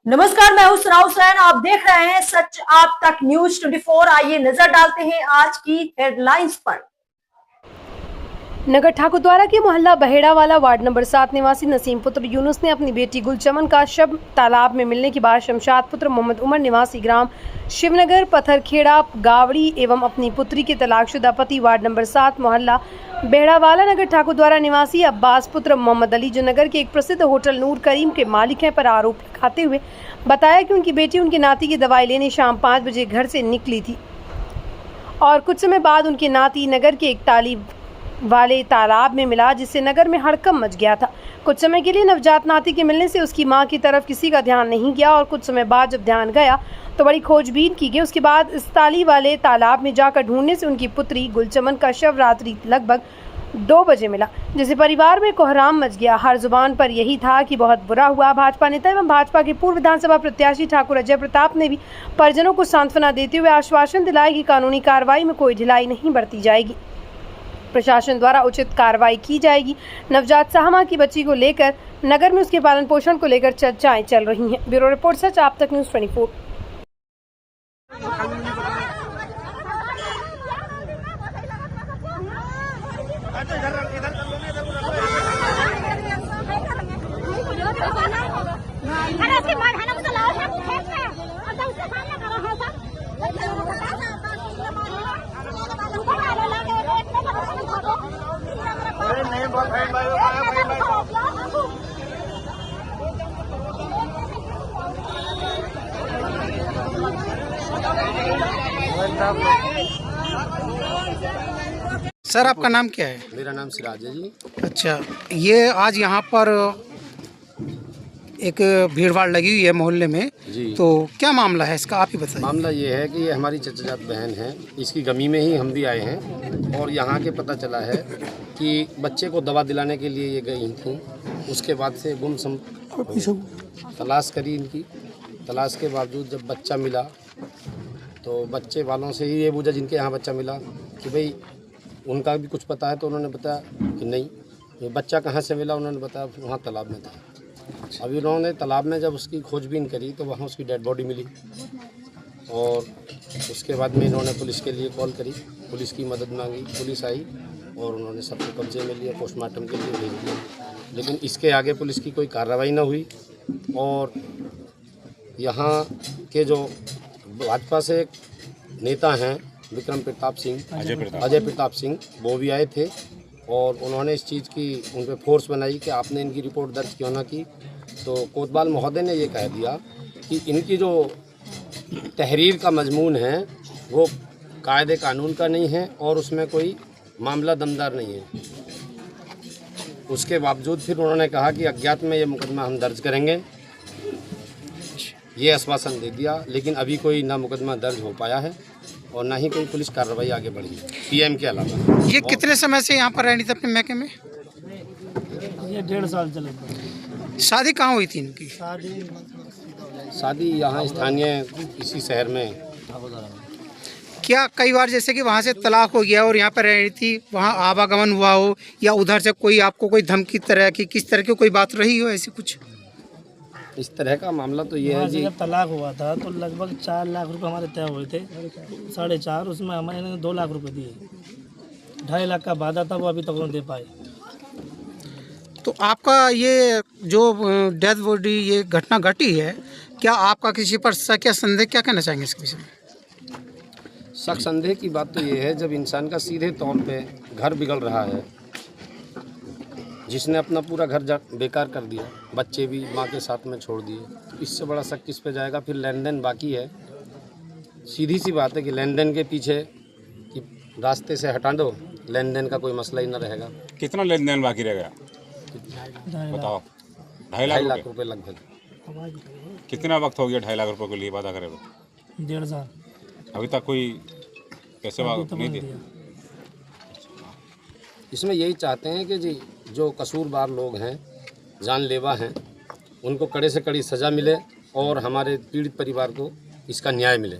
नमस्कार, मैं हूं सनाउ हुसैन। आप देख रहे हैं सच आप तक न्यूज 24। आइए नजर डालते हैं आज की हेडलाइंस पर। नगर ठाकुरद्वारा के मोहल्ला बहेड़ावाला वार्ड नंबर 7 निवासी नसीम पुत्र यूनुस ने अपनी बेटी गुलचमन का शव तालाब में मिलने के बाद शमशाद पुत्र मोहम्मद उमर निवासी ग्राम शिवनगर पत्थरखेड़ा गावड़ी एवं अपनी पुत्री के तलाकशुदा पति वार्ड नंबर 7 मोहल्ला बहेड़ावाला नगर ठाकुरद्वारा निवासी अब्बास पुत्र मोहम्मद अली जो नगर के एक प्रसिद्ध होटल नूर करीम के मालिक हैं पर आरोप लगाते हुए बताया कि उनकी बेटी उनके नाती की दवाई लेने शाम 5 बजे घर से निकली थी और कुछ समय बाद उनके नाती नगर के एक तालीब वाले तालाब में मिला, जिससे नगर में हड़कंप मच गया था। कुछ समय के लिए नवजात नाती के मिलने से उसकी मां की तरफ किसी का ध्यान नहीं गया और कुछ समय बाद जब ध्यान गया तो बड़ी खोजबीन की गई। उसके बाद इस ताली वाले तालाब में जाकर ढूंढने से उनकी पुत्री गुलचमन का शव रात्रि लगभग 2 बजे मिला, जिससे परिवार में कोहराम मच गया। हर जुबान पर यही था कि बहुत बुरा हुआ। भाजपा नेता एवं भाजपा के पूर्व विधानसभा प्रत्याशी ठाकुर अजय प्रताप ने भी परिजनों को सांत्वना देते हुए आश्वासन दिलाया कि कानूनी कार्रवाई में कोई ढिलाई नहीं बरती जाएगी, प्रशासन द्वारा उचित कार्रवाई की जाएगी। नवजात साहमा की बच्ची को लेकर नगर में उसके पालन पोषण को लेकर चर्चाएं चल रही हैं। ब्यूरो रिपोर्ट सच आप तक न्यूज 24। सर, आपका नाम क्या है? मेरा नाम सिराज है जी। अच्छा, ये आज यहाँ पर एक भीड़-भाड़ लगी हुई है मोहल्ले में जी। तो क्या मामला है इसका, आप ही बताइए। मामला ये है कि ये हमारी चचाजात बहन है, इसकी गमी में ही हम भी आए हैं और यहाँ के पता चला है कि बच्चे को दवा दिलाने के लिए ये गई थी। उसके बाद से गुमसुम तलाश करी इनकी, तलाश के बावजूद जब बच्चा मिला तो बच्चे वालों से ही ये पूछा जिनके यहाँ बच्चा मिला कि भाई उनका भी कुछ पता है, तो उन्होंने बताया कि नहीं। ये बच्चा कहाँ से मिला, उन्होंने बताया वहाँ तालाब में था। अभी उन्होंने तालाब में जब उसकी खोजबीन करी तो वहाँ उसकी डेड बॉडी मिली और उसके बाद में इन्होंने पुलिस के लिए कॉल करी, पुलिस की मदद मांगी, पुलिस आई और उन्होंने सबको कब्जे में लिया, पोस्टमार्टम के लिए भेज दिया। लेकिन इसके आगे पुलिस की कोई कार्रवाई न हुई और यहाँ के जो भाजपा से एक नेता हैं विक्रम प्रताप सिंह, अजय प्रताप सिंह, वो भी आए थे और उन्होंने इस चीज़ की उन पर फोर्स बनाई कि आपने इनकी रिपोर्ट दर्ज क्यों ना की। तो कोतवाल महोदय ने ये कह दिया कि इनकी जो तहरीर का मजमून है वो कायदे कानून का नहीं है और उसमें कोई मामला दमदार नहीं है। उसके बावजूद फिर उन्होंने कहा कि अज्ञात में ये मुकदमा हम दर्ज करेंगे, ये आश्वासन दे दिया। लेकिन अभी कोई ना मुकदमा दर्ज हो पाया है और ना ही कोई पुलिस कार्रवाई आगे बढ़ी पीएम के अलावा। ये कितने समय से यहाँ पर रहनी थी अपने मैके में? ये 1.5 साल चले। शादी कहाँ हुई थी इनकी? शादी यहाँ स्थानीय इसी शहर में। क्या कई बार जैसे कि वहाँ से तलाक हो गया और यहाँ पर रहनी थी, वहाँ आवागमन हुआ हो या उधर से कोई आपको कोई धमकी तरह की किस तरह की कोई बात रही हो ऐसी कुछ? इस तरह का मामला तो ये है जी। जब तलाक हुआ था तो लगभग 4 लाख रुपए हमारे तय हुए थे, 4.5, उसमें हमारे 2 लाख रुपए दिए। 2.5 लाख का वादा था, वो अभी तक नहीं दे पाए। तो आपका ये जो डेथ बॉडी ये घटना घटी है, क्या आपका किसी पर शक या संदेह, क्या कहना चाहेंगे इसके विषय में? शक संदेह की बात तो ये है, जब इंसान का सीधे तौर पे घर बिगड़ रहा है, जिसने अपना पूरा घर बेकार कर दिया, बच्चे भी माँ के साथ में छोड़ दिए, तो इससे बड़ा शक किस पे जाएगा? फिर लेन देन बाकी है, सीधी सी बात है कि लेन देन के पीछे कि रास्ते से हटा दो, लेन देन का कोई मसला ही ना रहेगा। कितना लेन देन बाकी रह गया बताओ? 2.5 लाख रुपए लगभग। कितना वक्त हो गया 2.5 लाख रुपए के लिए वादा करे? 1.5 साल। अभी तक कोई कैसे नहीं दिया? इसमें यही चाहते हैं कि जी जो कसूरवार लोग हैं, जानलेवा हैं, उनको कड़े से कड़ी सज़ा मिले और हमारे पीड़ित परिवार को इसका न्याय मिले।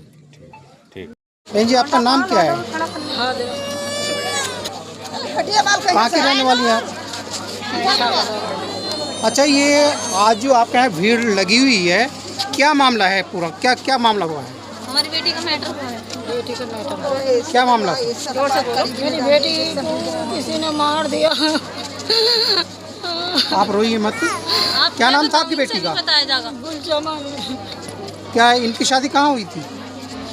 ठीक। बहन जी, आपका नाम क्या है? कहाँ की रहने वाली हैं आप? अच्छा, ये आज जो आपके यहाँ भीड़ लगी हुई है, क्या मामला है पूरा, क्या क्या मामला हुआ है? हमारी बेटी का मैटर हुआ है। बेटी का मैटर क्या मामला? मेरी बेटी को किसी ने मार दिया। आप रोइए मत। आप क्या नाम था आपकी बेटी का? बताया जाएगा। गुलचमन। क्या इनकी शादी कहाँ हुई थी?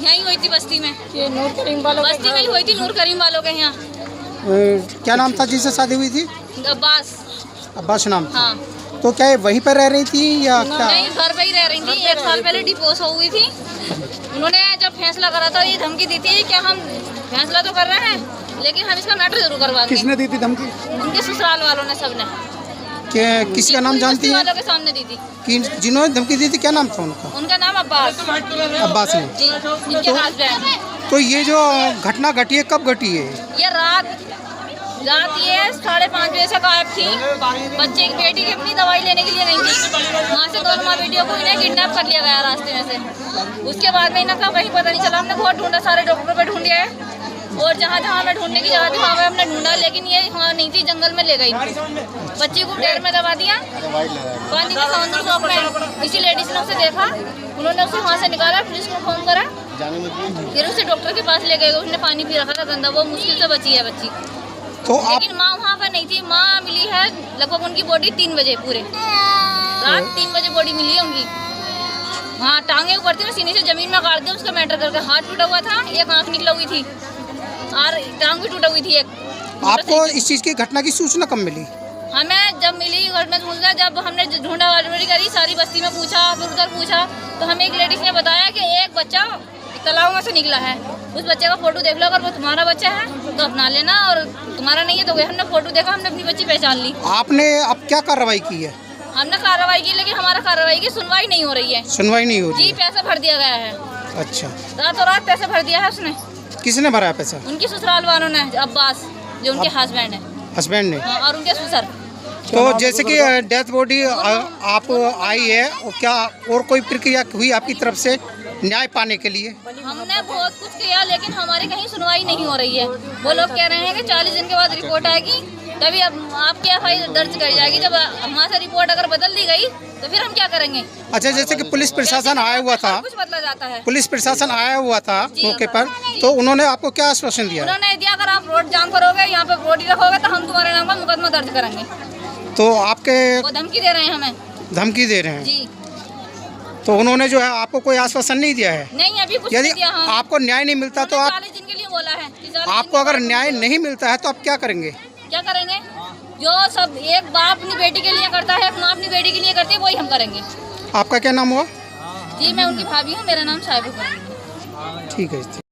यहीं हुई थी बस्ती में। ये नूर करीम वालों बस्ती में ही हुई थी, नूर करीम वालों के यहाँ। क्या नाम था जिससे शादी हुई थी? अब्बास। अब्बास नाम था। हाँ। तो क्या ये वहीं पर रह रही थी या क्या? नहीं, घर पे ही रह रही थी। 1 साल पहले डिवोर्स हुई थी। उन्होंने जब फैसला करा था ये धमकी दी थी कि हम फैसला तो कर रहे हैं लेकिन हम इसका मैटर जरूर करवाएंगे। किसने दी थी धमकी? उनके ससुराल वालों ने, सबने। किसका नाम जानती है? वालों के सामने दी थी। जिन्होंने धमकी दी थी क्या नाम था उनका? उनका नाम अब्बास। अब्बास ने। जी, इनके हस्बैंड। तो ये जो घटना घटी है कब घटी है? ये रात ये 5:30 बजे से गायब थी। बच्चे की बेटी की अपनी दवाई लेने के लिए गई थी। वहाँ से दोनों माँ बेटियों को इन्हें किडनैप कर लिया गया रास्ते में से। उसके बाद में इनका कहीं पता नहीं चला। हमने बहुत ढूंढा, सारे डॉक्टरों पे ढूंढ लिया है और जहाँ हमें ढूंढने की जगह थी वहाँ पे हमने ढूंढा, लेकिन ये वहाँ नहीं थी, जंगल में ले गई। बच्ची को डेर में दबा दिया पानी के समुद्र शॉप में। इसी लेडीज ने उसे देखा, उन्होंने उसे वहाँ से निकाला, पुलिस को फोन करा, फिर उसे डॉक्टर के पास ले गए। उसने पानी पी रखा था गंदा, वो मुश्किल से बची है बच्ची। तो आप लेकिन माँ वहाँ पर नहीं थी। माँ मिली है लगभग उनकी बॉडी 3 बजे, पूरे रात 3 बजे बॉडी मिली है उनकी। हाँ, टांगे ऊपर थी, सीने से जमीन में गाड़ दिया उसका मैटर करके। हाथ टूटा हुआ था, एक आँख निकला हुई थी और टांग भी टूटा हुई थी एक। आपको इस चीज़ की घटना की सूचना कब मिली? हमें जब मिली घर में ढूंढा, जब हमने ढूंढा वाली करी, सारी बस्ती में पूछा, फिर उधर पूछा, तो हमें एक लेडीज ने बताया कि एक बच्चा तालाब में से निकला है। उस बच्चे का फोटो देख लो, अगर वो तुम्हारा बच्चा है तो अपना लेना, और तुम्हारा नहीं है तो हमने फोटो देखा, हमने अपनी बच्ची पहचान ली। आपने अब क्या कार्रवाई की है? हमने कार्रवाई की, लेकिन हमारा कार्रवाई की सुनवाई नहीं हो रही है। सुनवाई नहीं हो रही? जी, पैसा भर दिया गया है। अच्छा, रातों रात पैसा भर दिया है उसने। किसने भरा है पैसा? उनकी ससुराल वालों ने, अब्बास जो उनके हस्बैंड है। हस्बैंड ने? हाँ, और उनके ससुर। तो जैसे कि डेथ बॉडी आप आई है, और क्या और कोई प्रक्रिया हुई आपकी तरफ से न्याय पाने के लिए? हमने बहुत कुछ किया लेकिन हमारी कहीं सुनवाई नहीं हो रही है। वो लोग कह रहे हैं कि 40 दिन के बाद रिपोर्ट आएगी, तभी अब आपकी FIR दर्ज करी जाएगी। जब हमारे रिपोर्ट अगर बदल दी गई तो फिर हम क्या करेंगे? अच्छा, जैसे कि पुलिस प्रशासन आया हुआ था, कुछ बदला जाता है। पुलिस प्रशासन आया हुआ था मौके पर, तो उन्होंने आपको क्या आश्वासन दिया? उन्होंने दिया अगर आप रोड जाम करोगे, यहाँ पे बॉडी रखोगे तो हम तुम्हारे नाम का मुकदमा दर्ज करेंगे। तो आपके वो धमकी दे रहे हैं हमें। धमकी दे रहे हैं? जी तो उन्होंने जो है आपको कोई आश्वासन नहीं दिया है? नहीं, अभी कुछ यदि नहीं दिया। हाँ, आपको न्याय नहीं मिलता तो आप 40 दिन के लिए बोला है कि 40 आपको दिन अगर के न्याय बाद नहीं मिलता है तो आप क्या करेंगे? क्या करेंगे? जो सब एक बाप अपनी बेटी के लिए करता है, एक माँ अपनी बेटी के लिए करती है, वही हम करेंगे। आपका क्या नाम हुआ? जी, मैं उनकी भाभी हूँ, मेरा नाम साहिबा है। ठीक है।